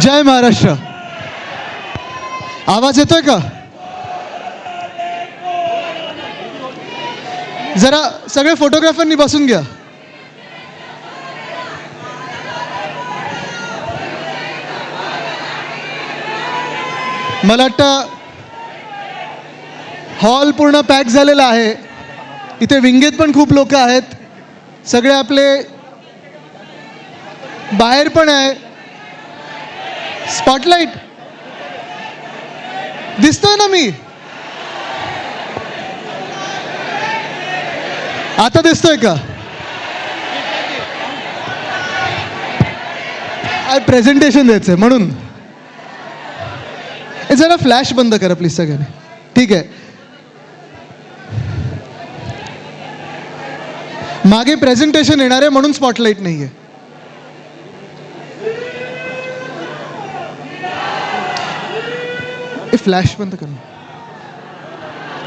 जय महाराष्ट्र. आवाज येतोय का? जरा सगळे फोटोग्राफरनी बसून घ्या. मला वाटतं हॉल पूर्ण पॅक झालेला आहे. इथे विंगेत पण खूप लोक आहेत. सगळे आपले बाहेर पण आहे. स्पॉटलाइट दिसतोय ना मी? आता दिसतोय का? प्रेझेंटेशन द्यायचंय म्हणून. जरा फ्लॅश बंद करा प्लीज सगळ्यांनी. ठीक आहे. मागे प्रेझेंटेशन येणार आहे म्हणून स्पॉटलाइट नाहीये. फ्लॅश बंद कर.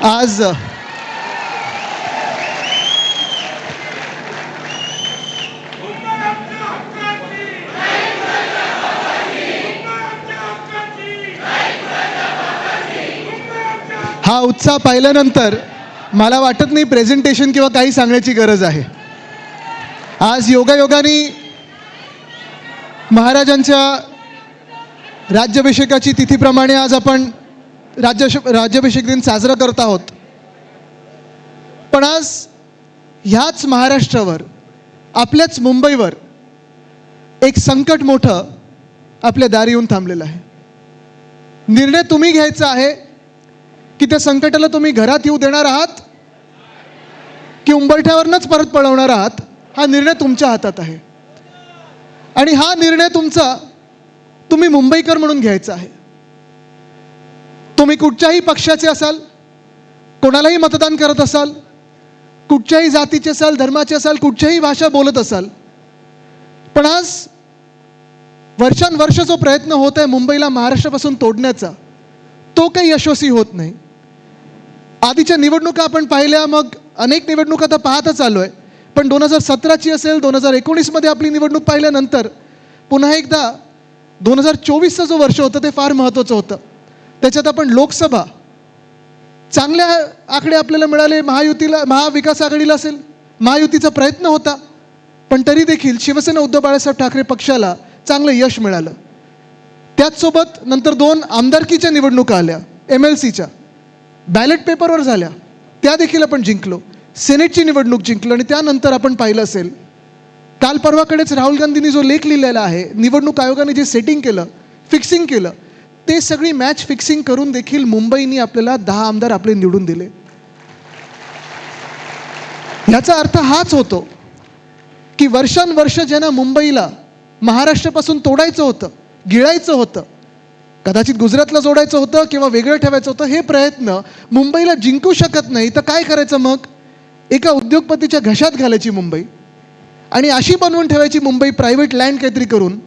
आज हा उत्साह पाहिल्यानंतर मला वाटत नाही प्रेझेंटेशन किंवा काही सांगण्याची गरज आहे. आज योगायोगाने महाराजांच्या राज्याभिषेकाची तिथीप्रमाणे आज आपण राज्याभिषेक दिन साजरा करत आहोत. पण आज ह्याच महाराष्ट्रावर, आपल्याच मुंबईवर एक संकट मोठं आपल्या दारी येऊन थांबलेलं आहे. निर्णय तुम्ही घ्यायचा आहे की त्या संकटाला तुम्ही घरात येऊ देणार आहात की उंबरठ्यावरनंच परत पळवणार आहात. हा निर्णय तुमच्या हातात आहे. आणि हा निर्णय तुमचा तुम्ही मुंबईकर म्हणून घ्यायचा आहे. तुम्ही कुठच्याही पक्षाचे असाल, कोणालाही मतदान करत असाल, कुठच्याही जातीचे असाल, धर्माचे असाल, कुठच्याही भाषा बोलत असाल, पण आज वर्षानुवर्ष जो प्रयत्न होत आहे मुंबईला महाराष्ट्रापासून तोडण्याचा, तो काही यशस्वी होत नाही. आधीच्या निवडणुका आपण पाहिल्या, मग अनेक निवडणुका आता पाहतच आलो आहे. पण 2017ची असेल, 2019मध्ये आपली निवडणूक पाहिल्यानंतर पुन्हा एकदा 2024चं जो वर्ष होतं ते फार महत्त्वाचं होतं. त्याच्यात आपण लोकसभा चांगल्या आकडे आपल्याला मिळाले. महाविकास आघाडीला असेल, महायुतीचा प्रयत्न होता, पण तरी देखील शिवसेना उद्धव बाळासाहेब ठाकरे पक्षाला चांगलं यश मिळालं. त्याचसोबत नंतर 2 आमदारकीच्या निवडणुका आल्या, MLCच्या बॅलेट पेपरवर झाल्या, त्या देखील आपण जिंकलो. सेनेटची निवडणूक जिंकलो. आणि त्यानंतर आपण पाहिलं असेल, काल परवाकडेच राहुल गांधींनी जो लेख लिहिलेला आहे, निवडणूक आयोगाने जे सेटिंग केलं, फिक्सिंग केलं, ते सगळी मॅच फिक्सिंग करून देखील मुंबईने आपल्याला 10 आमदार आपले निवडून दिले. याचा अर्थ हाच होतो की वर्षानुवर्ष ज्यांना मुंबईला महाराष्ट्रापासून तोडायचं होतं, गिळायचं होतं, कदाचित गुजरातला जोडायचं होतं किंवा वेगळं ठेवायचं होतं, हे प्रयत्न मुंबईला जिंकू शकत नाही तर काय करायचं? मग एका उद्योगपतीच्या घशात घालायची मुंबई आणि अशी बनवून ठेवायची मुंबई, प्रायव्हेट लँड काहीतरी करून,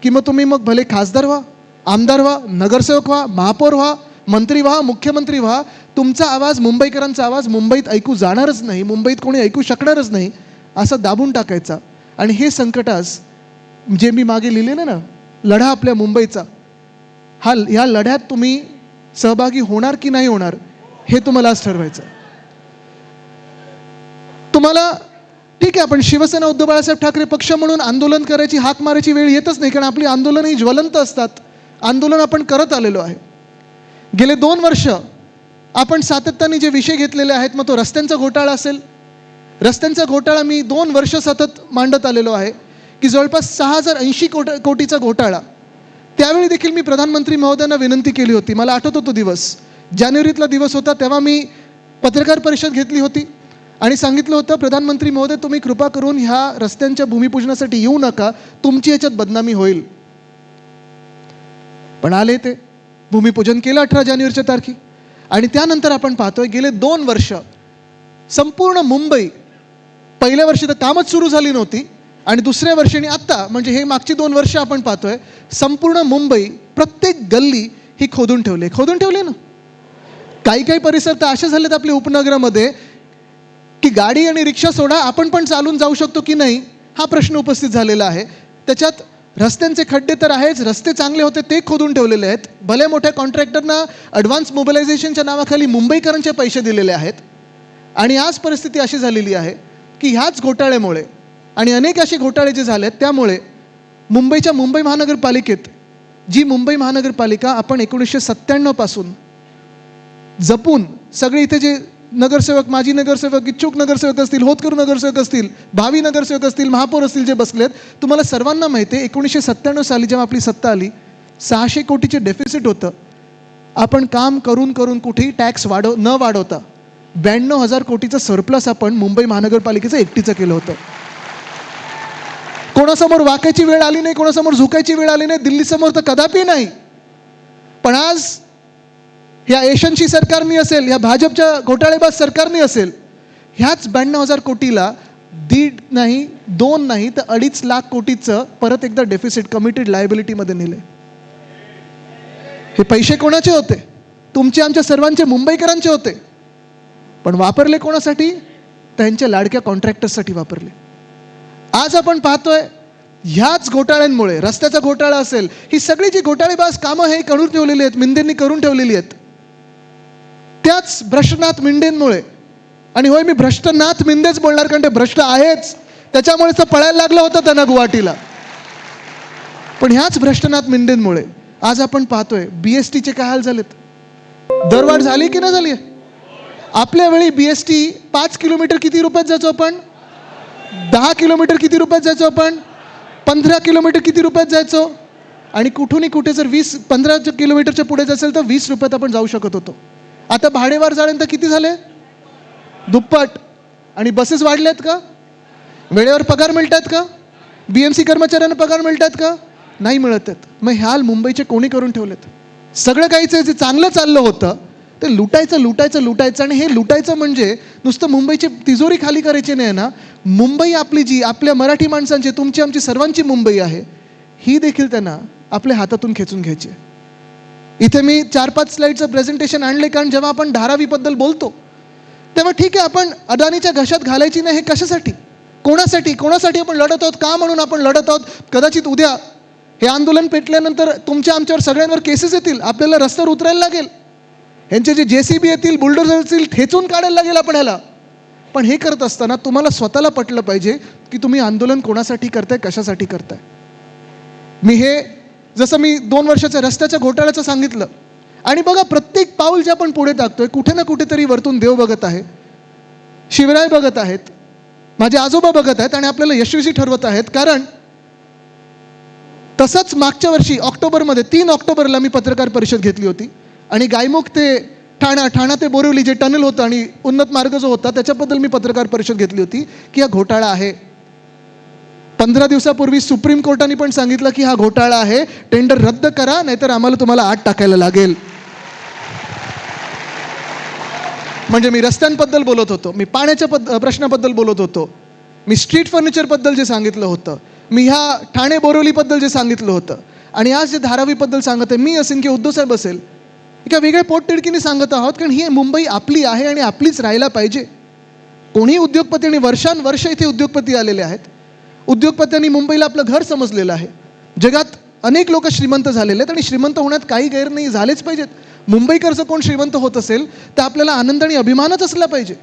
की मग तुम्ही मग भले खासदार व्हा, आमदार व्हा, नगरसेवक व्हा, महापौर व्हा, मंत्री व्हा, मुख्यमंत्री व्हा, तुमचा आवाज, मुंबईकरांचा आवाज मुंबईत ऐकू जाणारच नाही, मुंबईत कोणी ऐकू शकणारच नाही, असं दाबून टाकायचा. आणि हे संकट आज जे मी मागे लिहिलेलं ना, लढा आपल्या मुंबईचा, ह्या लढ्यात तुम्ही सहभागी होणार की नाही होणार हे तुम्हाला आज ठरवायचं. तुम्हाला ठीक आहे, आपण शिवसेना उद्धव बाळासाहेब ठाकरे पक्ष म्हणून आंदोलन करायची, हाक मारायची वेळ येतच नाही, कारण आपली आंदोलनही ज्वलंत असतात. आंदोलन आपण करत आलेलो आहे. गेले 2 वर्ष आपण सातत्याने जे विषय घेतलेले आहेत, मग तो रस्त्यांचा घोटाळा असेल, रस्त्यांचा घोटाळा मी 2 वर्ष सतत मांडत आलेलो आहे की जवळपास 6080 कोटीचा घोटाळा. त्यावेळी देखील मी प्रधानमंत्री महोदयांना विनंती केली होती. मला आठवतो तो दिवस, जानेवारीतला दिवस होता, तेव्हा मी पत्रकार परिषद घेतली होती आणि सांगितलं होतं, प्रधानमंत्री महोदय तुम्ही कृपा करून ह्या रस्त्यांच्या भूमिपूजनासाठी येऊ नका, तुमची याच्यात बदनामी होईल. पण आले ते, भूमिपूजन केलं 18 जानेवारीच्या तारखे. आणि त्यानंतर आपण पाहतोय गेले 2 वर्ष संपूर्ण मुंबई, पहिल्या वर्षी तर कामच सुरू झाली नव्हती आणि दुसऱ्या वर्षी आणि आत्ता म्हणजे हे मागची 2 वर्ष आपण पाहतोय संपूर्ण मुंबई, प्रत्येक गल्ली ही खोदून ठेवले ना. काही परिसर तर असे झालेत आपल्या उपनगरामध्ये की गाडी आणि रिक्षा सोडा, आपण पण चालून जाऊ शकतो की नाही हा प्रश्न उपस्थित झालेला आहे. त्याच्यात रस्त्यांचे खड्डे तर आहेच, रस्ते चांगले होते ते खोदून ठेवलेले आहेत. भले मोठ्या कॉन्ट्रॅक्टरना ॲडव्हान्स मोबिलायझेशनच्या नावाखाली मुंबईकरांचे पैसे दिलेले आहेत. आणि आज परिस्थिती अशी झालेली आहे की ह्याच घोटाळ्यामुळे आणि अनेक असे घोटाळे जे झाले आहेत त्यामुळे मुंबईच्या मुंबई महानगरपालिकेत जी मुंबई महानगरपालिका आपण 1997 पासून जपून सगळे इथे जे नगरसेवक, माजी नगरसेवक, इच्छुक नगरसेवक असतील, होतकरू नगरसेवक असतील, भावी नगरसेवक असतील, महापौर असतील जे बसलेत, तुम्हाला सर्वांना माहिती आहे 1997 साली जेव्हा आपली सत्ता आली 600 कोटीचे डेफिसिट होतं. आपण काम करून करून कुठेही टॅक्स न वाढवता 92,000 कोटीचं सरप्लस आपण मुंबई महानगरपालिकेचं एकटीचं केलं होतं. कोणासमोर वाकायची वेळ आली नाही, कोणासमोर झुकायची वेळ आली नाही, दिल्लीसमोर तर कदापि नाही. पण आज ह्या एशनशी सरकारनी असेल, ह्या भाजपच्या घोटाळेबाज सरकारनी असेल, ह्याच 92,000 कोटीला 1.5 नाही 2 नाही तर 2.5 लाख कोटीचं परत एकदा डेफिसिट कमिटेड लायबिलिटीमध्ये नेले. हे पैसे कोणाचे होते? तुमचे, आमच्या सर्वांचे, मुंबईकरांचे होते. पण वापरले कोणासाठी? त्यांच्या लाडक्या कॉन्ट्रॅक्टर्ससाठी वापरले. आज आपण पाहतोय ह्याच घोटाळ्यांमुळे, रस्त्याचा घोटाळा असेल, ही सगळी जी घोटाळेबाज कामं हे करून ठेवलेली आहेत, मिंदेंनी करून ठेवलेली आहेत. त्याच भ्रष्टनाथ मिंडेंमुळे, आणि होय मी भ्रष्टनाथ मिंदेच बोलणार कारण ते भ्रष्ट आहेच, त्याच्यामुळेच तर पळायला लागलं होतं त्यांना गुवाहाटीला. पण ह्याच भ्रष्टनाथ मिंडेंमुळे आज आपण पाहतोय BSTचे काय हाल झालेत. दरवाढ झाली की नाही झाली? आपल्या वेळी BST 5 किलोमीटर किती रुपयात जायचो आपण? 10 किलोमीटर किती रुपयात जायचो आपण? 15 किलोमीटर किती रुपयात जायचो? आणि कुठूनही कुठे जर 15 किलोमीटरच्या पुढे असेल तर 20 रुपयात आपण जाऊ शकत होतो. आता भाडेवार झाल्यानंतर किती झाले? दुप्पट. आणि बसेस वाढल्यात का? वेळेवर पगार मिळतात का? BMC कर्मचाऱ्यांना पगार मिळतात का? नाही मिळत आहेत. मग ह्याल मुंबईचे कोणी करून ठेवलेत? सगळं काहीचं जे चांगलं चाललं होतं ते लुटायचं. आणि हे लुटायचं म्हणजे नुसतं मुंबईची तिजोरी खाली करायची नाही ना. मुंबई आपली जी आपल्या मराठी माणसांची, तुमची, आमची सर्वांची मुंबई आहे, ही देखील त्यांना आपल्या हातातून खेचून घ्यायची. इथे मी 4-5 स्लाईडचं प्रेझेंटेशन आणले कारण जेव्हा आपण धारावीबद्दल बोलतो तेव्हा ठीक आहे, आपण अदानीच्या घशात घालायची नाही. हे कशासाठी, कोणासाठी आपण लढत आहोत, का म्हणून आपण लढत आहोत? कदाचित उद्या हे आंदोलन पेटल्यानंतर तुमच्या आमच्यावर सगळ्यांवर केसेस येतील, आपल्याला रस्त्यावर उतरायला लागेल, यांचे जे JCB येतील, बुलडोझर येतील, ठेचून काढायला लागेल आपण ह्याला. पण हे करत असताना तुम्हाला स्वतःला पटलं पाहिजे की तुम्ही आंदोलन कोणासाठी करताय, कशासाठी करताय. जसं मी 2 वर्षाच्या रस्त्याच्या घोटाळ्याचं सांगितलं. आणि बघा, प्रत्येक पाऊल जे आपण पुढे टाकतोय कुठे ना कुठेतरी वरतून देव बघत आहे, शिवराय बघत आहेत, माझे आजोबा बघत आहेत आणि आपल्याला यशस्वी ठरवत आहेत. कारण तसंच मागच्या वर्षी ऑक्टोबरमध्ये 3 ऑक्टोबरला मी पत्रकार परिषद घेतली होती आणि गायमुख ते ठाणा ते बोरिवली जे टनल होतं आणि उन्नत मार्ग जो होता त्याच्याबद्दल मी पत्रकार परिषद घेतली होती की हा घोटाळा आहे. 15 दिवसापूर्वी सुप्रीम कोर्टाने पण सांगितलं की हा घोटाळा आहे, टेंडर रद्द करा, नाहीतर आम्हाला तुम्हाला आत टाकायला लागेल. म्हणजे मी रस्त्यांबद्दल बोलत होतो, मी पाण्याच्या प्रश्नाबद्दल बोलत होतो, मी स्ट्रीट फर्निचरबद्दल जे सांगितलं होतं, मी ह्या ठाणे बोरिवलीबद्दल जे सांगितलं होतं, आणि आज जे धारावीबद्दल सांगत आहे मी असेल की उद्धव साहेब असेल, एका वेगळ्या पोटतिडकीने सांगत आहोत. कारण ही मुंबई आपली आहे आणि आपलीच राहायला पाहिजे. कोणी उद्योगपती, आणि वर्षानुवर्ष इथे उद्योगपती आलेले आहेत, उद्योगपत्यांनी मुंबईला आपलं घर समजलेलं आहे. जगात अनेक लोक श्रीमंत झालेले आहेत आणि श्रीमंत होण्यात काही गैर नाही, झालेच पाहिजेत. मुंबईकरचं कोण श्रीमंत होत असेल तर आपल्याला आनंद आणि अभिमानच असला पाहिजे.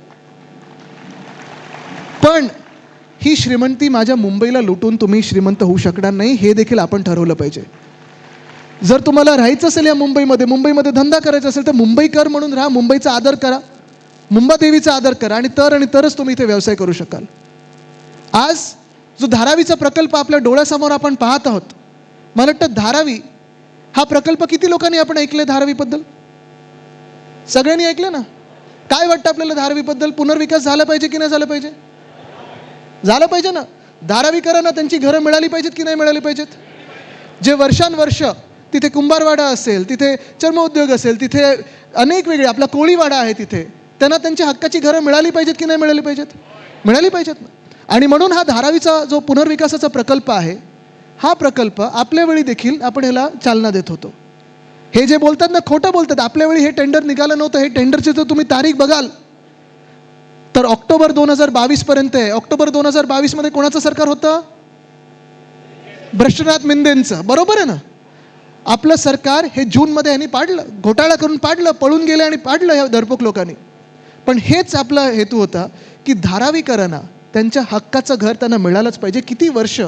पण ही श्रीमंती माझ्या मुंबईला लुटून तुम्ही श्रीमंत होऊ शकणार नाही, हे देखील आपण ठरवलं पाहिजे. जर तुम्हाला राहायचं असेल या मुंबईमध्ये धंदा करायचा असेल तर मुंबईकर म्हणून राहा, मुंबईचा आदर करा, मुंबादेवीचा आदर करा, आणि तरच तुम्ही इथे व्यवसाय करू शकाल. आज जो धारावीचा प्रकल्प आपल्या डोळ्यासमोर आपण पाहत आहोत, मला वाटतं धारावी हा प्रकल्प किती लोकांनी आपण ऐकले? धारावीबद्दल सगळ्यांनी ऐकलं ना? काय वाटतं आपल्याला धारावीबद्दल? पुनर्विकास झाला पाहिजे की नाही झाला पाहिजे? झालं पाहिजे ना. धारावीकरांना त्यांची घरं मिळाली पाहिजेत की नाही मिळाली पाहिजेत? जे वर्षानुवर्ष तिथे कुंभारवाडा असेल, तिथे चर्मोद्योग असेल, तिथे अनेक वेगळे, आपला कोळीवाडा आहे, तिथे त्यांना त्यांच्या हक्काची घरं मिळाली पाहिजेत की नाही मिळाली पाहिजेत? मिळाली पाहिजेत ना. आणि म्हणून हा धारावीचा जो पुनर्विकासाचा प्रकल्प आहे, हा प्रकल्प आपल्या वेळी देखील आपण ह्याला चालना देत होतो. हे जे बोलतात ना, खोटं बोलतात. आपल्या वेळी हे टेंडर निघालं नव्हतं. हे टेंडरची जर तुम्ही तारीख बघाल तर ऑक्टोबर 2022 पर्यंत आहे. ऑक्टोबर 2022 मध्ये कोणाचं सरकार होतं? भ्रष्टनाथ मिंदेंचं, बरोबर आहे ना. आपलं सरकार हे जूनमध्ये यांनी पाडलं, घोटाळा करून पाडलं, पळून गेले आणि पाडलं ह्या डरपोक लोकांनी. पण हेच आपला हेतू होता की धारावीकरांना त्यांच्या हक्काचं घर त्यांना मिळालंच पाहिजे. किती वर्ष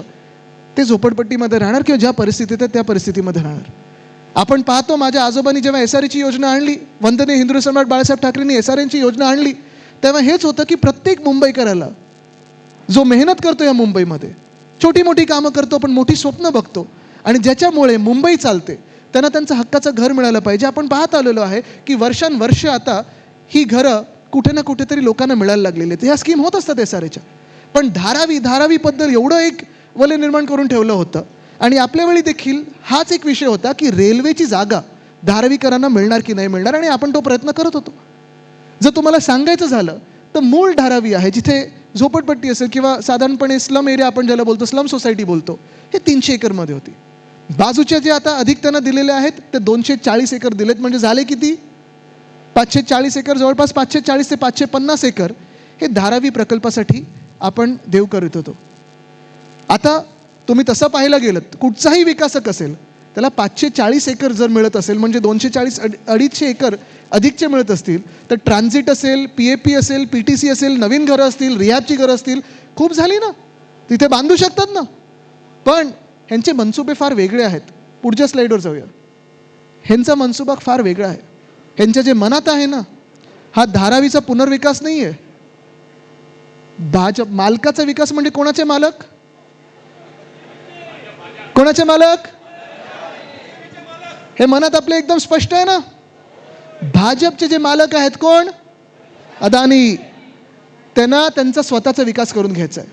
ते झोपडपट्टीमध्ये राहणार किंवा ज्या परिस्थितीत आहे त्या परिस्थितीमध्ये राहणार. आपण पाहतो माझ्या आजोबांनी जेव्हा SREची योजना आणली, वंदनीय हिंदू सम्राट बाळासाहेब ठाकरेंनी SRNची योजना आणली, तेव्हा हेच होतं की प्रत्येक मुंबईकराला जो मेहनत करतो या मुंबईमध्ये, छोटी मोठी कामं करतो पण मोठी स्वप्न बघतो आणि ज्याच्यामुळे मुंबई चालते, त्यांना त्यांचं हक्काचं घर मिळालं पाहिजे. आपण पाहत आलेलो आहे की वर्षानुवर्ष आता ही घरं कुठे ना कुठेतरी लोकांना मिळायला लागलेली आहेत. ह्या स्कीम होत असतात SREच्या. पण धारावीबद्दल एवढं एक वलय निर्माण करून ठेवलं होतं. आणि आपल्या वेळी देखील हाच एक विषय होता की रेल्वेची जागा धारावीकरांना मिळणार की नाही मिळणार, आणि आपण तो प्रयत्न करत होतो. जर तुम्हाला सांगायचं झालं तर मूळ धारावी आहे, जिथे झोपडपट्टी असेल किंवा साधारणपणे स्लम एरिया आपण ज्याला बोलतो, स्लम सोसायटी बोलतो, हे 300 एकरमध्ये होती. बाजूचे जे आता अधिक त्यांना दिलेले आहेत ते 240 एकर दिलेत. म्हणजे झाले किती? 540 एकर, जवळपास 540 ते 550 एकर हे धारावी प्रकल्पासाठी आपण देव करत होतो. आता तुम्ही तसं पाहायला गेलं, कुठचाही विकासक असेल त्याला 540 एकर जर मिळत असेल, म्हणजे 240 250 एकर अधिकचे मिळत असतील, तर ट्रान्झिट असेल, PAP असेल, PTC असेल, नवीन घरं असतील, रिहॅबची घरं असतील, खूप झाली ना, तिथे बांधू शकतात ना. पण ह्यांचे मनसुबे फार वेगळे आहेत. पुढच्या स्लाईडवर जाऊया. ह्यांचा मनसुबा फार वेगळा आहे. ह्यांच्या जे मनात आहे ना, हा धारावीचा पुनर्विकास नाही आहे. भाजप मालकाचा विकास. म्हणजे कोणाचे मालक? कोणाचे मालक? हे मनात आपले एकदम स्पष्ट आहे ना. भाजपचे जे मालक आहेत कोण? अदानी. त्यांना त्यांचा स्वतःचा विकास करून घ्यायचा आहे.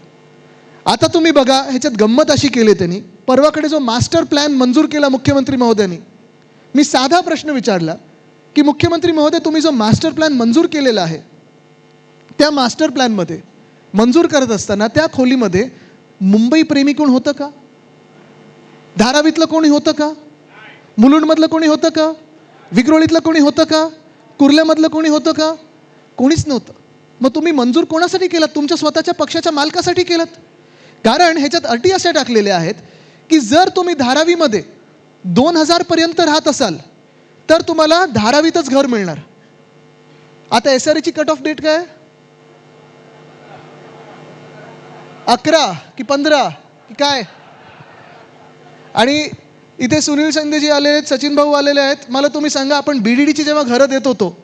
आता तुम्ही बघा, ह्याच्यात गंमत अशी केली त्यांनी, परवाकडे जो मास्टर प्लॅन मंजूर केला मुख्यमंत्री महोदयांनी, मी साधा प्रश्न विचारला की मुख्यमंत्री महोदय, तुम्ही जो मास्टर प्लॅन मंजूर केलेला आहे, त्या मास्टर प्लॅनमध्ये मंजूर करत असताना त्या खोलीमध्ये मुंबई प्रेमी कोण होतं का? धारावीतलं कोणी होतं का? मुलुंडमधलं कोणी होतं का? विक्रोळीतलं कोणी होतं का? कुर्ल्यामधलं कोणी होतं का? कोणीच नव्हतं. मग तुम्ही मंजूर कोणासाठी केलात? तुमच्या स्वतःच्या पक्षाच्या मालकासाठी केलात. कारण ह्याच्यात अटी अशा टाकलेल्या आहेत की जर तुम्ही धारावीमध्ये 2000 पर्यंत राहत असाल तर तुम्हाला धारावीतच घर मिळणार. आता SREची कट ऑफ डेट काय? 11 की 15 की काय? आणि इथे सुनील शिंदेजी आले आहेत, सचिन भाऊ आलेले आहेत. मला तुम्ही सांगा, आपण BDDची जेव्हा घरं देत होतो,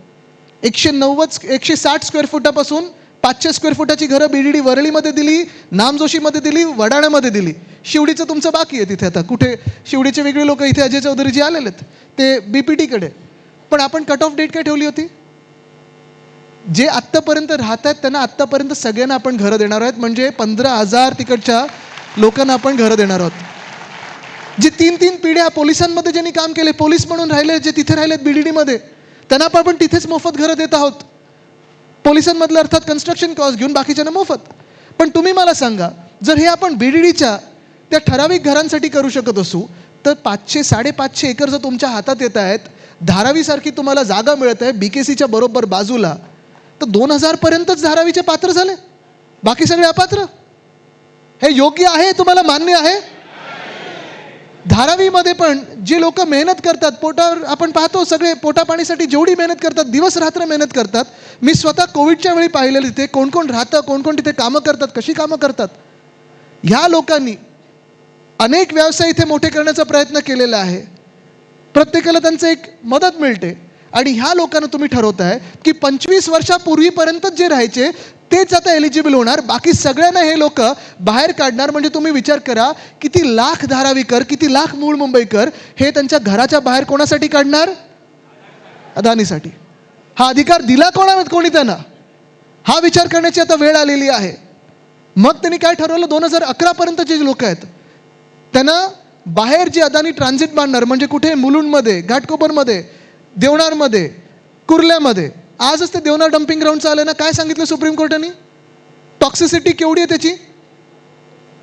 160 स्क्वेअर फुटापासून 500 स्क्वेअर फुटाची घरं BDD वरळीमध्ये दिली, नामजोशीमध्ये दिली, वडाळ्यामध्ये दिली. शिवडीचं तुमचं बाकी आहे तिथे. आता कुठे शिवडीचे वेगळे लोक, इथे अजय चौधरीजी आलेले आहेत, ते BPTकडे. पण आपण कट ऑफ डेट काय ठेवली होती? जे आत्तापर्यंत राहत आहेत त्यांना आत्तापर्यंत सगळ्यांना आपण घरं देणार आहोत. म्हणजे 15,000 तिकडच्या लोकांना आपण घरं देणार आहोत. जे 3 पिढ्या पोलिसांमध्ये ज्यांनी काम केले, पोलीस म्हणून राहिले, जे तिथे राहिलेत BDDमध्ये, त्यांना आपण तिथेच मोफत घरं देत आहोत. पोलिसांमधलं अर्थात कन्स्ट्रक्शन कॉस्ट घेऊन, बाकीच्यांना मोफत. पण तुम्ही मला सांगा, जर हे आपण BDDच्या त्या ठराविक घरांसाठी करू शकत असू, तर 500-550 एकर जर तुमच्या हातात येत आहेत, धारावीसारखी तुम्हाला जागा मिळत आहे BKCच्या बरोबर बाजूला, तर 2000 पर्यंतच धारावीचे पात्र झाले, बाकी सगळे अपात्र. हे योग्य आहे? तुम्हाला मान्य आहे? धारावीमध्ये पण जे लोक मेहनत करतात, पोटावर आपण पाहतो, सगळे पोटापाणीसाठी जेवढी मेहनत करतात, दिवस रात्र मेहनत करतात. मी स्वतः कोविडच्या वेळी पाहिलेलं तिथे कोण कोण राहतं, कोण कोण तिथे कामं करतात, कशी कामं करतात. ह्या लोकांनी अनेक व्यवसाय इथे मोठे करण्याचा प्रयत्न केलेला आहे. प्रत्येकाला त्यांचं एक मदत मिळते. आणि ह्या लोकांना तुम्ही ठरवताय की 25 वर्षापूर्वीपर्यंत जे राहायचे तेच आता एलिजिबल होणार, बाकी सगळ्यांना हे लोक बाहेर काढणार. म्हणजे तुम्ही विचार करा, किती लाख धारावीकर, किती लाख मूळ मुंबईकर हे त्यांच्या घराच्या बाहेर कोणासाठी काढणार? अदानीसाठी. हा अधिकार दिला कोणी त्यांना? हा विचार करण्याची आता वेळ आलेली आहे. मग त्यांनी काय ठरवलं? 2011 पर्यंत जे लोक आहेत त्यांना बाहेर जे अदानी ट्रान्झिट बांधणार, म्हणजे कुठे? मुलुंडमध्ये, घाटकोपरमध्ये, देवनारमध्ये, कुर्ल्यामध्ये. आजच ते देवनार डम्पिंग ग्राउंड आलं ना, काय सांगितलं सुप्रीम कोर्टाने? टॉक्सिसिटी केवढी आहे त्याची?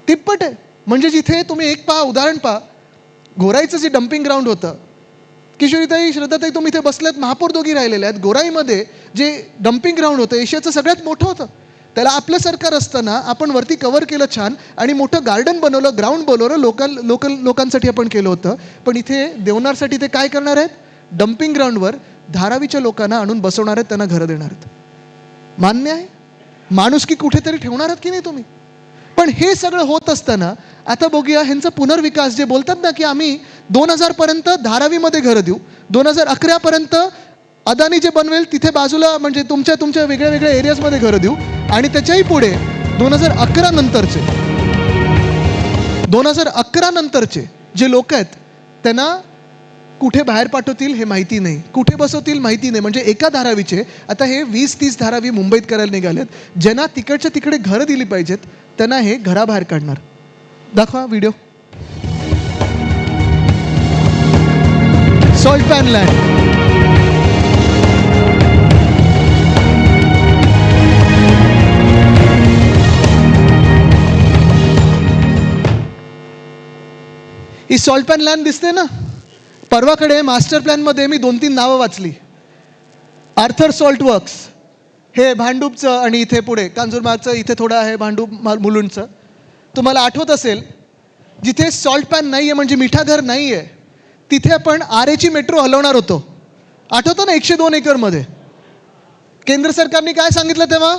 तिप्पट आहे. म्हणजे जिथे तुम्ही एक उदाहरण पहा, घोराईचं जे डम्पिंग ग्राउंड होतं, किशोरीताई, श्रद्धाताई, तुम्ही इथे बसल्यात, महापौर दोघी राहिलेल्या आहेत. गोराईमध्ये जे डम्पिंग ग्राउंड होतं एशियाचं सगळ्यात मोठं होतं. त्याला आपलं सरकार असताना आपण वरती कव्हर केलं छान आणि मोठं गार्डन बनवलं, ग्राउंड बनवलं, लोकांसाठी आपण केलं होतं. पण इथे देवनारसाठी ते काय करणार आहेत? डम्पिंग ग्राउंडवर धारावीच्या लोकांना आणून बसवणार आहेत, त्यांना घरं देणार आहेत. मान्य आहे? माणुसकी कुठेतरी ठेवणार आहात की नाही तुम्ही? पण हे सगळं होत असताना आता बघूया ह्यांचा पुनर्विकास. जे बोलतात ना की आम्ही 2000 पर्यंत धारावीमध्ये घरं देऊ, 2011 पर्यंत अदानी जे बनवेल तिथे बाजूला म्हणजे तुमच्या वेगळ्या वेगळ्या एरियाजमध्ये घरं देऊ, आणि त्याच्याही पुढे 2011 नंतरचे जे लोक आहेत त्यांना कुठे बाहेर पाठवतील हे माहिती नाही, कुठे बसवतील माहिती नाही. म्हणजे एका धारावीचे आता हे 20-30 धारावी मुंबईत करायला निघालेत. ज्यांना तिकडच्या तिकडे घरं दिली पाहिजेत त्यांना हे घराबाहेर काढणार. दाखवा व्हिडिओ. Salt pan land. ही सॉल्ट पॅन लँड दिसते ना. परवाकडे मास्टर प्लॅनमध्ये मी 2-3 नावं वाचली. आर्थर सॉल्ट वर्क्स हे भांडूपचं, आणि इथे पुढे कांजूरमार्गचं इथे थोडं आहे भांडूप मुलुंडचं. तुम्हाला आठवत असेल जिथे सॉल्ट पॅन नाही आहे म्हणजे मिठागर नाही आहे तिथे आपण आरेची मेट्रो हलवणार होतो. आठवतं ना? 102 एकरमध्ये. केंद्र सरकारने काय सांगितलं तेव्हा?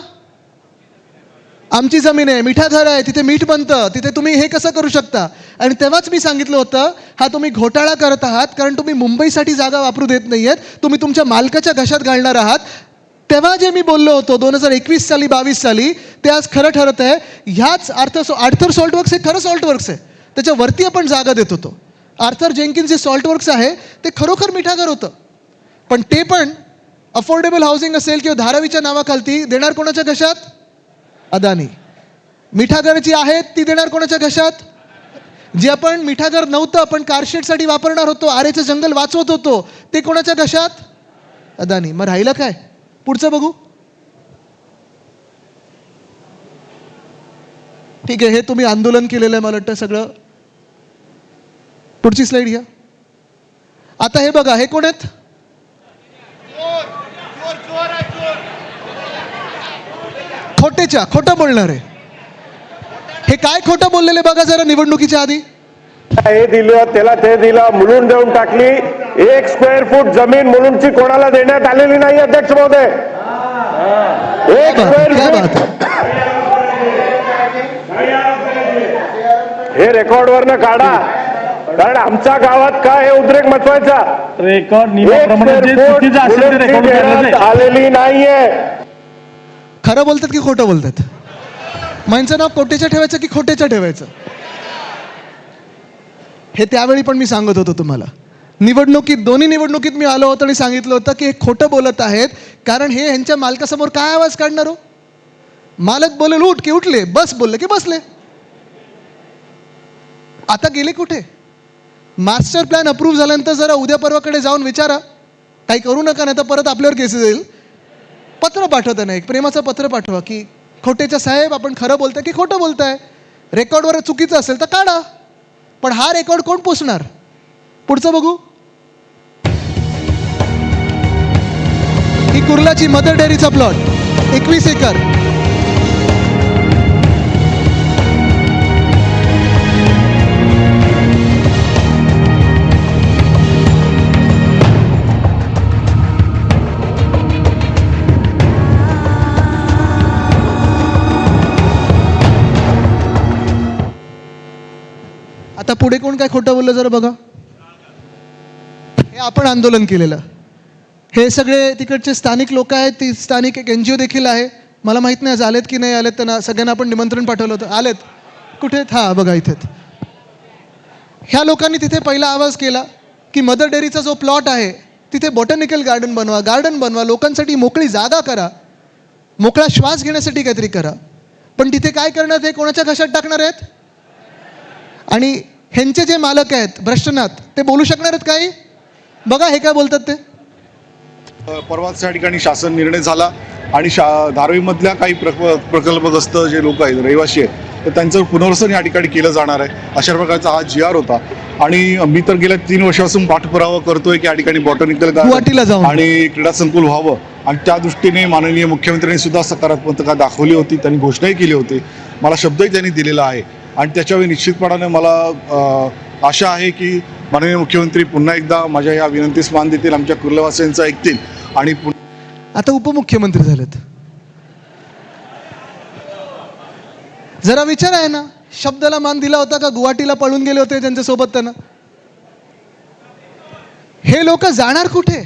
आमची जमीन आहे, मिठागर आहे, तिथे मीठ बनतं, तिथे तुम्ही हे कसं करू शकता? आणि तेव्हाच मी सांगितलं होतं हा तुम्ही घोटाळा करत आहात, कारण तुम्ही मुंबईसाठी जागा वापरू देत नाही आहेत, तुम्ही तुमच्या मालकाच्या घशात घालणार आहात. तेव्हा जे मी बोललो होतो 2021 साली 22 साली ते आज खरं ठरत आहे. ह्याच आर्थर सॉल्ट वर्क्स हे खरं सॉल्ट वर्क्स आहे, त्याच्यावरती आपण जागा देत होतो. आर्थर जेन्किन्स जे सॉल्ट वर्क्स आहे ते खरोखर मिठागर होतं, पण ते पण अफोर्डेबल हाऊसिंग असेल किंवा धारावीच्या नावाखालती देणार कोणाच्या घशात? अदानी. मिठागरची आहेत ती देणार कोणाच्या घशात? जे आपण मिठागर नव्हतं आपण कारशेडसाठी वापरणार होतो, आरेचं जंगल वाचवत होतो, ते कोणाच्या घशात? अदानी. मग राहिलं काय? पुढचं बघू. ठीक आहे, हे तुम्ही आंदोलन केलेलं आहे मला वाटतं सगळं. पुढची स्लाइड घ्या. आता हे बघा, हे कोण आहेत? खोटं बोलणारे. हे काय खोटं बोललेले बघा जरा निवडणुकीच्या आधी. हे दिलं त्याला ते दिलं, मुलुंड देऊन टाकली. 1 स्क्वेअर फूट जमीन मुलुंडची कोणाला देण्यात आलेली नाही अध्यक्ष महोदय. 1 स्क्वेअर फूट हे रेकॉर्डवरनं काढा, कारण आमच्या गावात काय हे उद्रेक मचवायचा. रेकॉर्ड नियमाप्रमाणे आलेली नाहीये. खरं बोलतात की खोटं बोलतात? माणसं नाव कोटेच्या ठेवायचं की खोटेच्या ठेवायचं? हे त्यावेळी पण मी सांगत होतो तुम्हाला. दोन्ही निवडणुकीत मी आलो होतो आणि सांगितलं होतं की हे खोटं बोलत आहेत, कारण हे ह्यांच्या मालकासमोर काय आवाज काढणार हो? मालक बोलेल उठ की उठले, बस बोलले की बसले. आता गेले कुठे? मास्टर प्लॅन अप्रूव्ह झाल्यानंतर जरा उद्या परवाकडे जाऊन विचारा, काही करू नका नाही तर परत आपल्यावर केसेस येईल. पत्र पाठवता नाही, एक प्रेमाचं पत्र पाठवा की खोटेच्या साहेब आपण खरं बोलताय की खोटं बोलताय, रेकॉर्डवर चुकीचं असेल तर काढा. पण हा रेकॉर्ड कोण पोचणार? पुढचं बघू. ही कुर्लाची मदर डेअरीचा प्लॉट 21 एकर. आता पुढे कोण काय खोटं बोललं जरा बघा. हे आपण आंदोलन केलेलं. हे सगळे तिकडचे स्थानिक लोक आहेत, ती स्थानिक एक NGO देखील आहे. मला माहीत नाही आज आलेत की नाही आलेत, त्यांना सगळ्यांना आपण निमंत्रण पाठवलं होतं. आलेत कुठे? हां बघा इथेच. ह्या लोकांनी तिथे पहिला आवाज केला की मदर डेअरीचा जो प्लॉट आहे तिथे बॉटॅनिकल गार्डन बनवा, लोकांसाठी मोकळी जागा करा, मोकळा श्वास घेण्यासाठी काहीतरी करा. पण तिथे काय करणार? हे कोणाच्या घशात टाकणार आहेत? आणि ह्यांचे जे मालक आहेत भ्रष्टनाथ, ते बोलू शकणार आहेत काही? बघा हे काय बोलतात ते. परवाच त्या ठिकाणी शासन निर्णय झाला आणि धारावीमधल्या काही प्रकल्पग्रस्त जे लोक आहेत, रहिवासी आहेत, तर त्यांचं पुनर्वसन या ठिकाणी केलं जाणार आहे, अशा प्रकारचा हा GR होता. आणि मी तर गेल्या 3 वर्षापासून पाठपुरावा करतोय की या ठिकाणी बॉटॅनिकल गार्डन गुवाहाटीला जाऊन आणि क्रीडा संकुल व्हावं आणि त्या दृष्टीने माननीय मुख्यमंत्र्यांनी सुद्धा सकारात्मकता दाखवली होती, त्यांनी घोषणाही केली होती, मला शब्दही त्यांनी दिलेला आहे आणि त्याच्यावेळी निश्चितपणाने मला आशा आहे की माननीय मुख्यमंत्री पुन्हा एकदा माझ्या या विनंतीस मान देतील, आमच्या कुर्लवासियांचं ऐकतील आणि आता उपमुख्यमंत्री झालेत. जरा विचार आहे ना, शब्दाला मान दिला होता का गुवाहाटीला पळून गेले होते त्यांच्यासोबत त्यांना? हे लोक जाणार कुठे?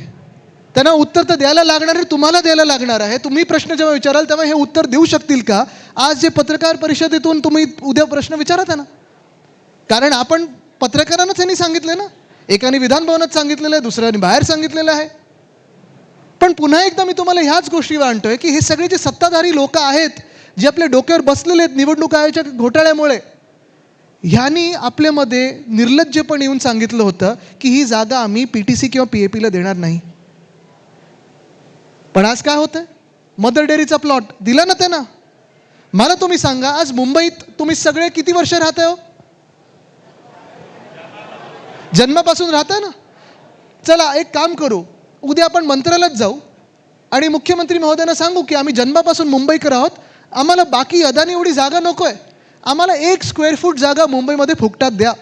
त्यांना उत्तर तर द्यायला लागणार आहे, तुम्हाला द्यायला लागणार आहे. तुम्ही प्रश्न जेव्हा विचाराल तेव्हा हे उत्तर देऊ शकतील का? आज जे पत्रकार परिषदेतून तुम्ही उद्या प्रश्न विचारा त्यांना, कारण आपण पत्रकारांनाच यांनी सांगितले ना, एकाने विधान भवनात सांगितलेलं आहे, दुसऱ्याने बाहेर सांगितलेलं आहे. पण पुन्हा एकदा मी तुम्हाला ह्याच गोष्टी आणतोय की हे सगळे जे सत्ताधारी लोक आहेत, जे आपल्या डोक्यावर बसलेले आहेत निवडणूक आयोगाच्या घोटाळ्यामुळे, ह्यांनी आपल्यामध्ये निर्लज्जपण येऊन सांगितलं होतं की ही जागा आम्ही PTC किंवा PAPला देणार नाही. पण आज काय होतंय? मदर डेअरीचा प्लॉट दिला ना त्यांना. मला तुम्ही सांगा, आज मुंबईत तुम्ही सगळे किती वर्ष राहताय हो? जन्मापासून राहताय ना. चला एक काम करू, उद्या आपण मंत्रालयात जाऊ आणि मुख्यमंत्री महोदयांना सांगू की आम्ही जन्मापासून मुंबईकर आहोत, आम्हाला बाकी अदानी एवढी जागा नकोय, आम्हाला 1 स्क्वेअर फूट जागा मुंबईमध्ये फुकटात द्या.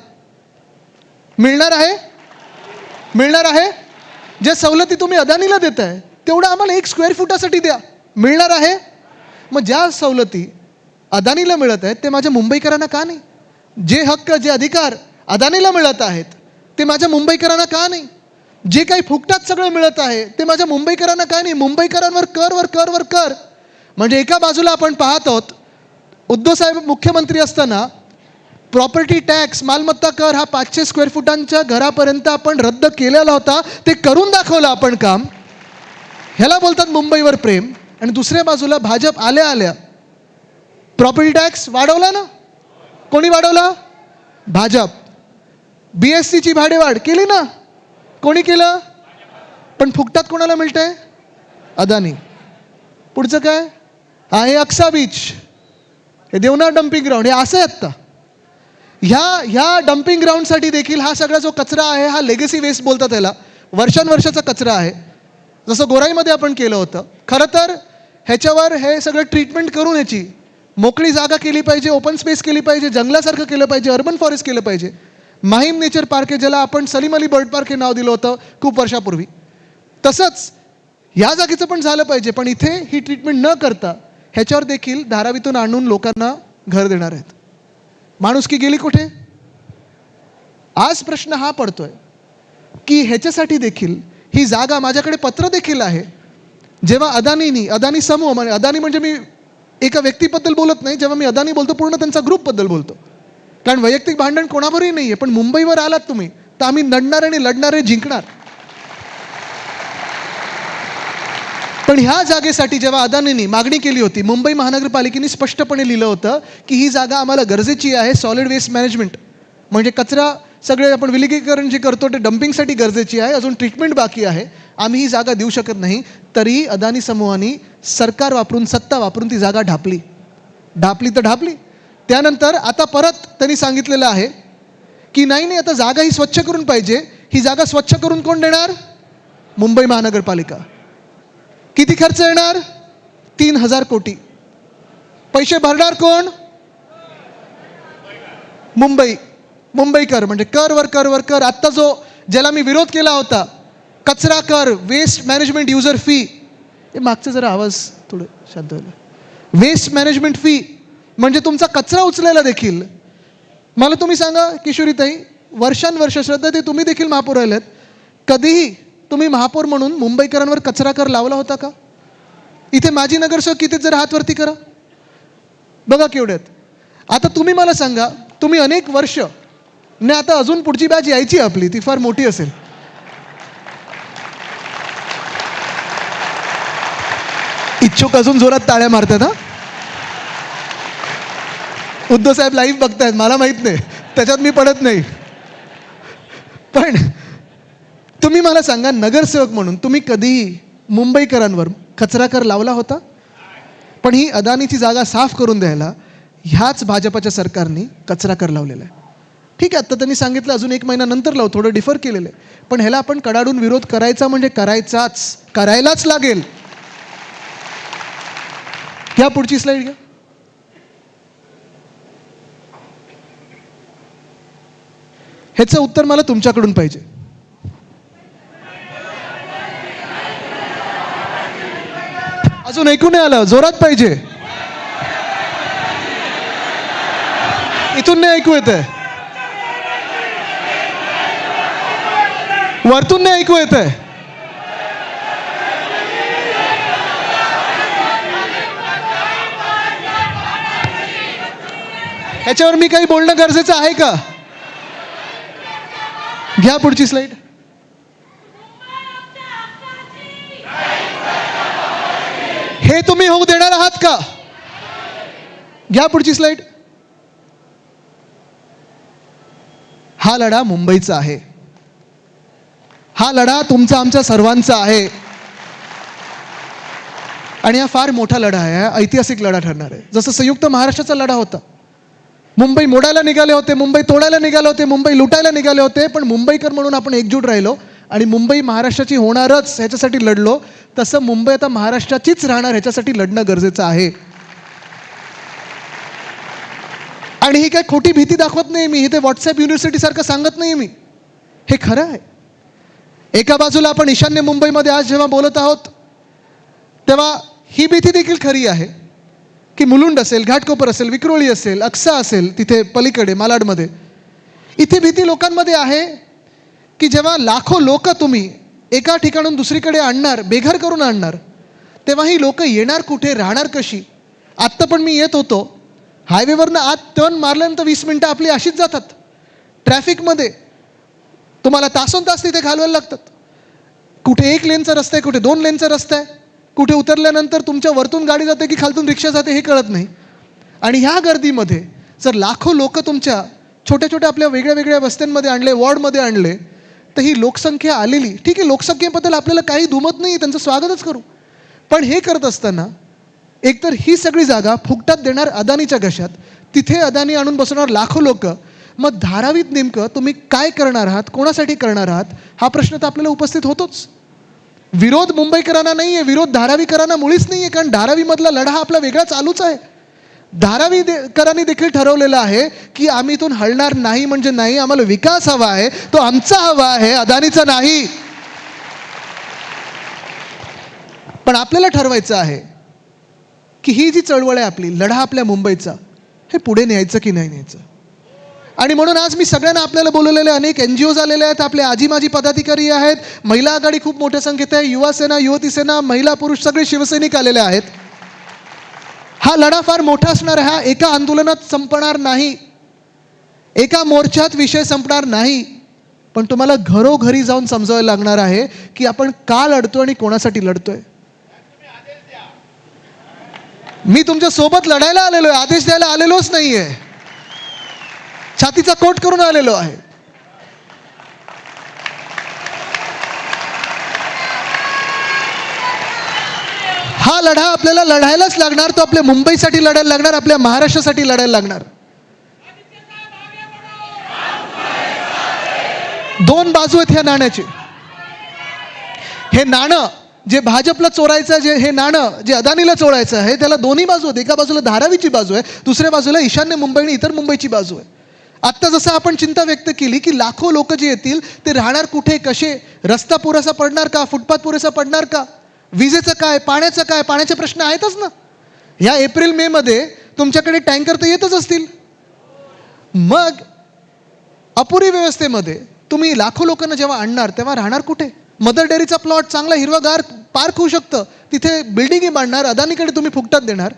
मिळणार आहे? मिळणार आहे? ज्या सवलती तुम्ही अदानीला देताय तेवढं आम्हाला 1 स्क्वेअर फुटासाठी द्या. मिळणार आहे? मग ज्या सवलती अदानीला मिळत आहेत ते माझ्या मुंबईकरांना का नाही? जे हक्क, जे अधिकार अदानीला मिळत आहेत ते माझ्या मुंबईकरांना का नाही? जे काही फुकटात सगळं मिळत आहे ते माझ्या मुंबईकरांना का नाही? मुंबईकरांवर कर कर. म्हणजे एका बाजूला आपण पाहत आहोत, उद्धव साहेब मुख्यमंत्री असताना प्रॉपर्टी टॅक्स, मालमत्ता कर हा 500 स्क्वेअर फुटांच्या घरापर्यंत आपण रद्द केलेला होता. ते करून दाखवलं आपण काम. ह्याला बोलतात मुंबईवर प्रेम. आणि दुसऱ्या बाजूला भाजप आल्या आल्या प्रॉपर्टी टॅक्स वाढवला ना. कोणी वाढवला? भाजप. BSCची भाडेवाढ केली ना. कोणी केलं? पण फुकटात कोणाला मिळतंय? अदानी. पुढचं काय? हे अक्सा बीच, हे देवनार डम्पिंग ग्राउंड, हे असं आहे आत्ता. ह्या डम्पिंग ग्राउंडसाठी देखील हा सगळा जो कचरा आहे हा लेगसी वेस्ट बोलतात त्याला, वर्षानुवर्षाचा कचरा आहे. जसं गोराईमध्ये आपण केलं होतं. खरं तर ह्याच्यावर हे सगळं ट्रीटमेंट करून ह्याची मोकळी जागा केली पाहिजे, ओपन स्पेस केली पाहिजे, जंगलासारखं केलं पाहिजे, अर्बन फॉरेस्ट केलं पाहिजे. माहीम नेचर पार्क आहे, ज्याला आपण सलीम अली बर्ड पार्क हे नाव दिलं होतं खूप वर्षापूर्वी, तसंच ह्या जागेचं पण झालं पाहिजे. पण इथे ही ट्रीटमेंट न करता ह्याच्यावर देखील धारावीतून आणून लोकांना घर देणार आहेत. माणुसकी गेली कुठे? आज प्रश्न हा पडतोय की ह्याच्यासाठी देखील ही जागा, माझ्याकडे पत्र देखील आहे, जेव्हा अदानी समूह, म्हणजे अदानी म्हणजे मी एका व्यक्तीबद्दल बोलत नाही, जेव्हा मी अदानी बोलतो पूर्ण त्यांचा ग्रुपबद्दल बोलतो, कारण वैयक्तिक भांडण कोणावरही नाही आहे. पण मुंबईवर आलात तुम्ही तर आम्ही लढणार आणि लढणारे जिंकणार. पण ह्या जागेसाठी जेव्हा अदानींनी मागणी केली होती, मुंबई महानगरपालिकेने स्पष्टपणे लिहिलं होतं की ही जागा आम्हाला गरजेची आहे. सॉलिड वेस्ट मॅनेजमेंट म्हणजे कचरा सगळे आपण विलगीकरण जे करतो ते डम्पिंगसाठी गरजेची आहे, अजून ट्रीटमेंट बाकी आहे, आम्ही ही जागा देऊ शकत नाही. तरीही अदानी समूहाने सरकार वापरून, सत्ता वापरून ती जागा ढापली तर ढापली. त्यानंतर आता परत त्यांनी सांगितलेलं आहे की नाही, आता जागा ही स्वच्छ करून पाहिजे. ही जागा स्वच्छ करून कोण देणार? मुंबई महानगरपालिका. किती खर्च येणार? 3000 कोटी. पैसे भरणार कोण? मुंबईकर. म्हणजे कर. आत्ता जो ज्याला मी विरोध केला होता, कचरा कर, वेस्ट मॅनेजमेंट युजर फी, हे मागचं जरा आवाज थोडं शांत व्हायला. वेस्ट मॅनेजमेंट फी म्हणजे तुमचा कचरा उचलायला देखील. मला तुम्ही सांगा किशोरीताई, वर्षानुवर्ष श्रद्धा ते तुम्ही देखील महापौर राहिलेत, कधीही तुम्ही महापौर म्हणून मुंबईकरांवर कचरा कर लावला होता का? इथे माजी नगरसेवक किती, जर हात वरती करा बघा केवढ्यात. आता तुम्ही मला सांगा, तुम्ही अनेक वर्ष ने, आता अजून पुढची बॅच यायची आपली, ती फार मोठी असेल. इच्छुक अजून जोरात टाळ्या मारतात. उद्धव साहेब लाईव्ह बघतायत, मला माहित नाही, त्याच्यात मी पडत नाही. पण तुम्ही मला सांगा, नगरसेवक म्हणून तुम्ही कधीही मुंबईकरांवर कचरा कर लावला होता? पण ही अदानीची जागा साफ करून द्यायला ह्याच भाजपाच्या सरकारने कचरा कर लावलेला आहे. ठीक आहे, आता त्यांनी सांगितलं अजून 1 महिना नंतर लावू, थोडं डिफर केलेलं आहे. पण ह्याला आपण कडाडून विरोध करायचा म्हणजे करायलाच लागेल. घ्या पुढची स्लाइड घ्या. ह्याचं उत्तर मला तुमच्याकडून पाहिजे. अजून ऐकू नाही आलं, जोरात पाहिजे. इथून नाही ऐकू येतंय, वरतून नाही ऐकू येतंय. ह्याच्यावर मी काही बोलणं गरजेचं आहे का? घ्या पुढची स्लाइड. हे तुम्ही होऊ देणार आहात का? घ्या पुढची स्लाइड. हा लढा मुंबईचा आहे, हा लढा तुमचा आमच्या सर्वांचा आहे आणि हा फार मोठा लढा आहे, हा ऐतिहासिक लढा ठरणार आहे. जसं संयुक्त महाराष्ट्राचा लढा होता, मुंबई मोडायला निघाले होते, मुंबई तोडायला निघाले होते, मुंबई लुटायला निघाले होते, पण मुंबईकर म्हणून आपण एकजूट राहिलो आणि मुंबई महाराष्ट्राची होणारच ह्याच्यासाठी लढलो. तसं मुंबई आता महाराष्ट्राचीच राहणार ह्याच्यासाठी लढणं गरजेचं आहे. आणि ही काय खोटी भीती दाखवत नाही मी, हे ते व्हॉट्सअप युनिव्हर्सिटी सारखं सांगत नाही मी, हे खरं आहे. एका बाजूला आपण ईशान्य मुंबईमध्ये आज जेव्हा बोलत आहोत तेव्हा ही भीती देखील खरी आहे की मुलुंड असेल, घाटकोपर असेल, विक्रोळी असेल, अक्सा असेल, तिथे पलीकडे मालाडमध्ये इथे भीती लोकांमध्ये आहे की जेव्हा लाखो लोक तुम्ही एका ठिकाणून दुसरीकडे आणणार, बेघर करून आणणार, तेव्हा ही लोक येणार कुठे, राहणार कशी. आत्ता पण मी येत होतो, हायवेवरनं आत टर्न मारल्यानंतर 20 मिनटं आपली अशीच जातात. ट्रॅफिकमध्ये तुम्हाला तासोन तास तिथे घालवायला लागतात. कुठे 1 लेनचा रस्ता आहे, कुठे 2 लेनचा रस्ता आहे, कुठे उतरल्यानंतर तुमच्या वरतून गाडी जाते की खालतून रिक्षा जाते हे कळत नाही. आणि ह्या गर्दीमध्ये जर लाखो लोक तुमच्या छोट्या छोट्या आपल्या वेगळ्या वेगळ्या वस्त्यांमध्ये आणले, वॉर्डमध्ये आणले, तर ही लोकसंख्या आलेली, ठीक आहे, लोकसंख्येबद्दल आपल्याला काही दुमत नाही, त्यांचं स्वागतच करू. पण हे करत असताना एकतर ही सगळी जागा फुकटात देणार अदानीच्या घशात, तिथे अदानी आणून बसवणार लाखो लोक. मग धारावीत नेमकं तुम्ही काय करणार आहात, कोणासाठी करणार आहात, हा प्रश्न तर आपल्याला उपस्थित होतोच. विरोध मुंबईकरांना नाही आहे, विरोध धारावीकरांना मुळीच नाही आहे, कारण धारावीमधला लढा हा आपला वेगळा चालूच आहे. धारावीकरांनी देखील ठरवलेलं आहे की आम्ही इथून हलणार नाही म्हणजे नाही, आम्हाला विकास हवा आहे, तो आमचा हवा आहे, अदानीचा नाही. पण आपल्याला ठरवायचं आहे की ही जी चळवळ आहे आपली, लढा आपल्या मुंबईचा, हे पुढे न्यायचं की नाही न्यायचं. आणि म्हणून आज मी सगळ्यांना आपल्याला बोलवलेले अनेक NGOज आलेले आहेत, आपले आजी माजी पदाधिकारी आहेत, महिला आघाडी खूप मोठ्या संख्येत आहे, युवा सेना, युवती सेना, महिला पुरुष सगळे शिवसैनिक आलेले आहेत. हा लढा फार मोठा असणार आहे, हा एका आंदोलनात संपणार नाही, एका मोर्चात विषय संपणार नाही. पण तुम्हाला घरोघरी जाऊन समजावायला लागणार आहे की आपण का लढतोय आणि कोणासाठी लढतोय. मी तुमच्या सोबत लढायला आलेलो आहे, आदेश द्यायला आलेलोच नाहीये, छातीचा कोट करून आलेलो आहे. हा लढा आपल्याला लढायलाच लागणार, तो आपल्या मुंबईसाठी लढायला लागणार, आपल्या महाराष्ट्रासाठी लढायला लागणार. 2 बाजू आहेत ह्या नाण्याचे. हे नाणं जे भाजपला चोरायचं, जे हे नाणं जे अदानीला चोरायचं आहे, त्याला दोन्ही बाजू आहेत. एका बाजूला धारावीची बाजू आहे, दुसऱ्या बाजूला ईशान्य मुंबई आणि इतर मुंबईची बाजू आहे. आत्ता जसं आपण चिंता व्यक्त केली की लाखो लोक जे येतील ते राहणार कुठे, कसे, रस्ता पुरेसा पडणार का, फुटपाथ पुरेसा पडणार का, विजेचं काय, पाण्याचं काय, पाण्याचे प्रश्न आहेतच ना. ह्या एप्रिल मे मध्ये तुमच्याकडे टँकर तर येतच असतील. मग अपुरी व्यवस्थेमध्ये तुम्ही लाखो लोकांना जेव्हा आणणार तेव्हा राहणार कुठे. मदर डेअरीचा प्लॉट चांगला हिरवागार पार्क होऊ शकतं, तिथे बिल्डिंगही बांधणार, अदानीकडे तुम्ही फुकटात देणार.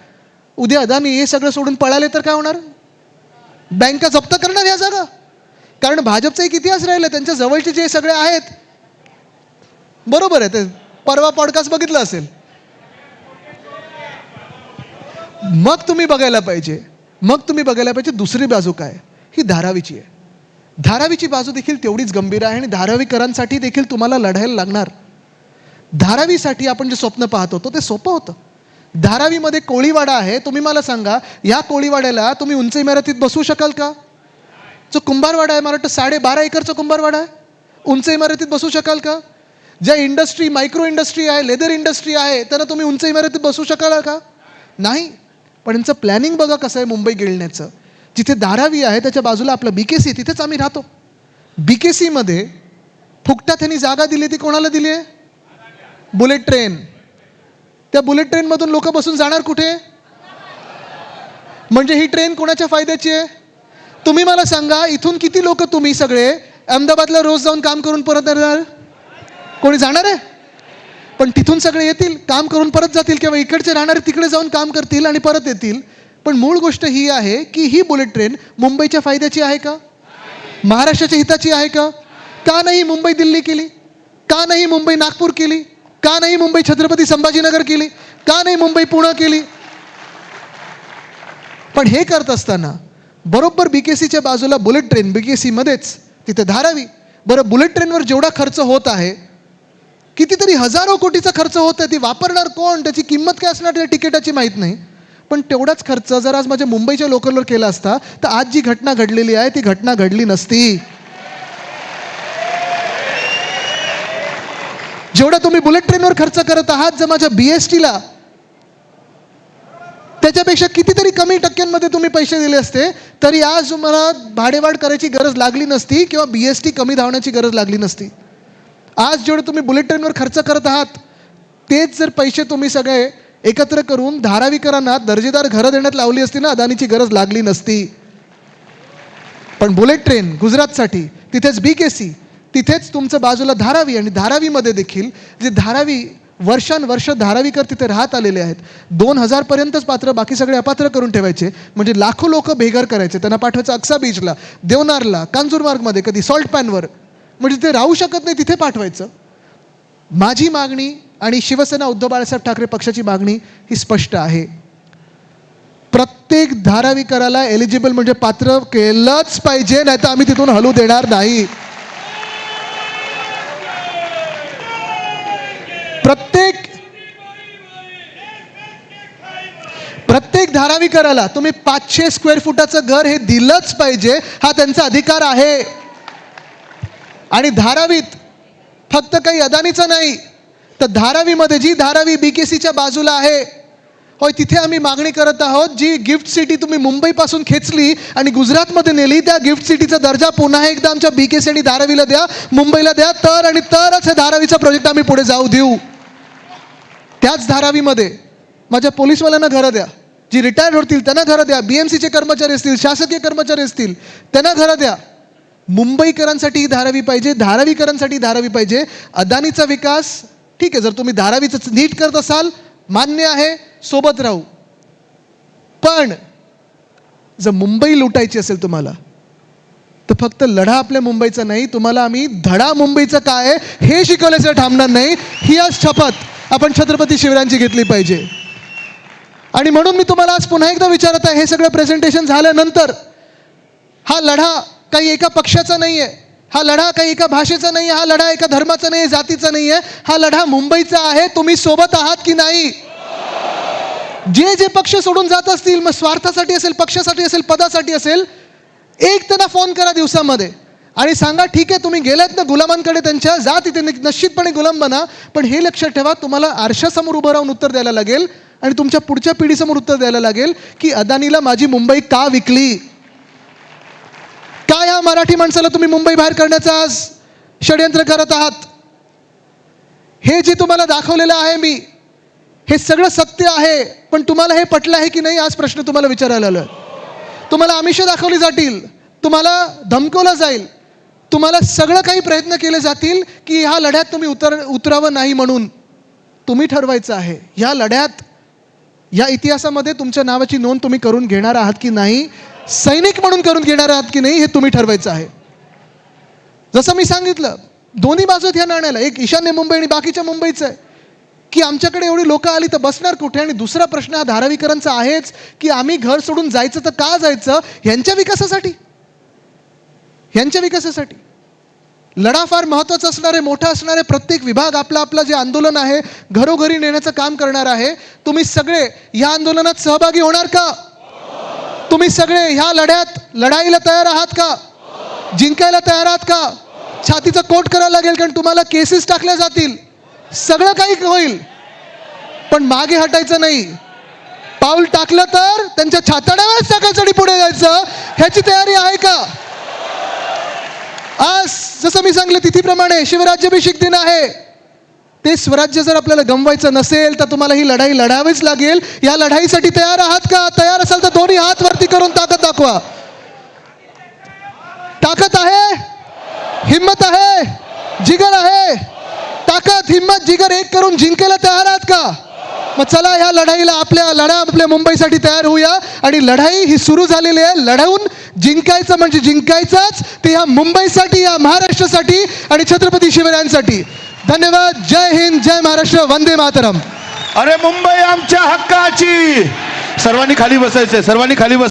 उद्या अदानी हे सगळं सोडून पळाले तर काय होणार. बँका जप्त करणार या जागा, कारण भाजपचा एक इतिहास राहिला, त्यांच्या जवळचे जे सगळे आहेत, बरोबर आहे, ते परवा पॉडकास्ट बघितलं असेल. मग तुम्ही बघायला पाहिजे दुसरी बाजू काय, ही धारावीची आहे. धारावीची बाजू देखील तेवढीच गंभीर आहे आणि धारावीकरांसाठी देखील तुम्हाला लढायला लागणार. धारावीसाठी आपण जे स्वप्न पाहत होतो ते सोपं होतं. धारावीमध्ये कोळीवाडा आहे, तुम्ही मला सांगा या कोळीवाड्याला तुम्ही उंच इमारतीत बसवू शकाल का. जो कुंभारवाडा आहे, मला वाटतं 12.5 एकरचा कुंभारवाडा आहे, उंच इमारतीत बसवू शकाल का. ज्या इंडस्ट्री, मायक्रो इंडस्ट्री आहे, लेदर इंडस्ट्री आहे, त्यांना तुम्ही उंच इमारतीत बसवू शकाल का. नाही. पण यांचं प्लॅनिंग बघा कसं आहे मुंबई गिळण्याचं. जिथे धारावी आहे त्याच्या बाजूला आपलं BKC, तिथेच आम्ही राहतो. BKCमध्ये फुकटात त्यांनी जागा दिली, ती कोणाला दिली आहे? Bullet train. त्या बुलेट ट्रेनमधून लोक बसून जाणार कुठे? म्हणजे ही ट्रेन कोणाच्या फायद्याची आहे? तुम्ही मला सांगा, इथून किती लोक तुम्ही सगळे अहमदाबादला रोज जाऊन काम करून परत येणार? कोणी जाणार आहे? पण तिथून सगळे येतील, काम करून परत जातील, किंवा इकडचे राहणारे तिकडे जाऊन काम करतील आणि परत येतील. पण मूळ गोष्ट ही आहे की ही बुलेट ट्रेन मुंबईच्या फायद्याची आहे का? महाराष्ट्राच्या हिताची आहे का? का नाही मुंबई दिल्ली केली? का नाही मुंबई नागपूर केली? का नाही मुंबई छत्रपती संभाजीनगर केली? का नाही मुंबई पुणे केली? पण हे करत असताना बरोबर BKCच्या बाजूला बुलेट ट्रेन, BKCमध्येच तिथे धारावी. बरं, बुलेट ट्रेनवर जेवढा खर्च होत आहे, कितीतरी हजारो कोटीचा खर्च होत आहे, ती वापरणार कोण? त्याची किंमत काय असणार त्या तिकिटाची माहीत नाही. पण तेवढाच खर्च जर आज माझ्या मुंबईच्या लोकलवर केला असता तर आज जी घटना घडलेली आहे ती घटना घडली नसती. जेवढा तुम्ही बुलेट ट्रेनवर खर्च करत आहात, जर माझ्या BSTला त्याच्यापेक्षा कितीतरी कमी टक्क्यांमध्ये तुम्ही पैसे दिले असते तरी आज तुम्हाला भाडेवाढ करायची गरज लागली नसती किंवा BST कमी धावण्याची गरज लागली नसती. आज जेवढे तुम्ही बुलेट ट्रेनवर खर्च करत आहात तेच जर पैसे तुम्ही सगळे एकत्र करून धारावीकरांना दर्जेदार घरं देण्यात लावली असती ना, अदानीची गरज लागली नसती. पण बुलेट ट्रेन गुजरातसाठी, तिथेच BKC, तिथेच तुमचं बाजूला धारावी, आणि धारावीमध्ये देखील जे धारावी वर्षानुवर्ष धारावीकर तिथे राहत आलेले आहेत. 2000 पर्यंतच पात्र, बाकी सगळे अपात्र करून ठेवायचे. म्हणजे लाखो लोक बेघर करायचे, त्यांना पाठवायचं अक्सा बीचला, देवनारला, कांजूरमार्गमध्ये, कधी सॉल्ट पॅनवर. म्हणजे ते राहू शकत नाही तिथे पाठवायचं. माझी मागणी आणि शिवसेना उद्धव बाळासाहेब ठाकरे पक्षाची मागणी ही स्पष्ट आहे. प्रत्येक धारावीकराला एलिजिबल म्हणजे पात्र केलंच पाहिजे, नाही तर आम्ही तिथून हलू देणार नाही. प्रत्येक धारावीकराला तुम्ही 500 स्क्वेअर फुटाचं घर हे दिलंच पाहिजे, हा त्यांचा अधिकार आहे. आणि धारावीत फक्त काही अदानीचं नाही, तर धारावीमध्ये जी धारावी BKCच्या बाजूला आहे, होय, तिथे आम्ही मागणी करत आहोत, जी गिफ्ट सिटी तुम्ही मुंबईपासून खेचली आणि गुजरातमध्ये नेली, त्या गिफ्ट सिटीचा दर्जा पुन्हा एकदा आमच्या BKC आणि धारावीला द्या, मुंबईला द्या, तरच हे धारावीचा प्रोजेक्ट आम्ही पुढे जाऊ देऊ. त्याच धारावीमध्ये माझ्या पोलीसवाल्यांना घरं द्या, जी रिटायर होतील त्यांना घरं द्या, BMCचे कर्मचारी असतील, शासकीय कर्मचारी असतील त्यांना घरं द्या. मुंबईकरांसाठी धारावी पाहिजे, धारावीकरांसाठी धारावी पाहिजे. अदानीचा विकास ठीक आहे, जर तुम्ही धारावीचं नीट करत असाल मान्य आहे, सोबत राहू. पण जर मुंबई लुटायची असेल तुम्हाला, तर फक्त लढा आपल्या मुंबईचा नाही, तुम्हाला आम्ही धडा मुंबईचं काय आहे हे शिकवल्याशिवाय थांबणार नाही. ही आज शपथ आपण छत्रपती शिवरायांची घेतली पाहिजे. आणि म्हणून मी तुम्हाला आज पुन्हा एकदा विचारत आहे, हे सगळं प्रेझेंटेशन झाल्यानंतर, हा लढा काही एका पक्षाचा नाही आहे, हा लढा काही एका भाषेचा नाही आहे, हा लढा एका धर्माचा नाही आहे, जातीचा नाही आहे, हा लढा मुंबईचा आहे. तुम्ही सोबत आहात की नाही? जे जे पक्ष सोडून जात असतील, मग स्वार्थासाठी असेल, पक्षासाठी असेल, पदासाठी असेल, एक त्यांना फोन करा दिवसामध्ये आणि सांगा, ठीक आहे तुम्ही गेलात ना गुलामांकडे त्यांच्या, जा तिथे निश्चितपणे गुलाम बना, पण हे लक्षात ठेवा, तुम्हाला आरशासमोर उभं राहून उत्तर द्यायला लागेल आणि तुमच्या पुढच्या पिढीसमोर उत्तर द्यायला लागेल की अदानीला माझी मुंबई का विकली, का या मराठी माणसाला तुम्ही मुंबई बाहेर करण्याचं आज षडयंत्र करत आहात. हे जे तुम्हाला दाखवलेलं आहे मी, हे सगळं सत्य आहे, पण तुम्हाला हे पटलं आहे की नाही आज प्रश्न तुम्हाला विचारायला आलोय. तुम्हाला आमिषं दाखवली जातील, तुम्हाला धमकवलं जाईल, तुम्हाला सगळं काही प्रयत्न केले जातील की ह्या लढ्यात तुम्ही उतरावं नाही, म्हणून तुम्ही ठरवायचं आहे ह्या लढ्यात, या इतिहासामध्ये तुमच्या नावाची नोंद तुम्ही करून घेणार आहात की नाही, सैनिक म्हणून करून घेणार आहात की नाही, हे तुम्ही ठरवायचं आहे. जसं मी सांगितलं, दोन्ही बाजू आहेत ह्या नाण्याला, एक ईशान्य मुंबई आणि बाकीच्या मुंबईचं आहे की आमच्याकडे एवढी लोकं आली तर बसणार कुठे. आणि दुसरा प्रश्न हा धारावीकरांचा आहेच की आम्ही घर सोडून जायचं तर का जायचं, ह्यांच्या विकासासाठी. लढा फार महत्त्वाचा असणार आहे, मोठा असणार आहे. प्रत्येक विभाग आपला आपला जे आंदोलन आहे घरोघरी नेण्याचं काम करणार आहे. तुम्ही सगळे ह्या आंदोलनात सहभागी होणार का? तुम्ही सगळे ह्या लढ्यात लढाईला तयार आहात का? जिंकायला तयार आहात का? छातीचं कोट करायला लागेल, कारण तुम्हाला केसेस टाकल्या जातील, सगळं काही होईल, पण मागे हटायचं नाही. पाऊल टाकलं तर त्यांच्या छाताड्यावरच टाकायसाठी पुढे जायचं, ह्याची तयारी आहे का? आज जसं मी सांगले तिथीप्रमाणे शिवराज्याभिषेक दिन आहे. ते स्वराज्य जर आपल्याला गमवायचं नसेल तर तुम्हाला ही लढाई लढावीच लागेल. या लढाईसाठी तयार आहात का? तयार असाल तर दोन्ही हात वरती करून ताकद दाखवा. ताकद आहे, हिम्मत आहे, जिगर आहे. ताकद, हिम्मत, जिगर एक करून जिंकायला तयार आहात का? मग चला ह्या लढाईला आपल्या मुंबईसाठी तयार होऊया. आणि लढाई ही सुरू झालेली आहे. लढवून जिंकायचं म्हणजे जिंकायचंच, ते ह्या मुंबईसाठी, या महाराष्ट्रासाठी आणि छत्रपती शिवरायांसाठी. धन्यवाद. जय हिंद, जय महाराष्ट्र, वंदे मातरम. अरे मुंबई आमच्या हक्काची. सर्वांनी खाली बसायचंय, सर्वांनी खाली बस.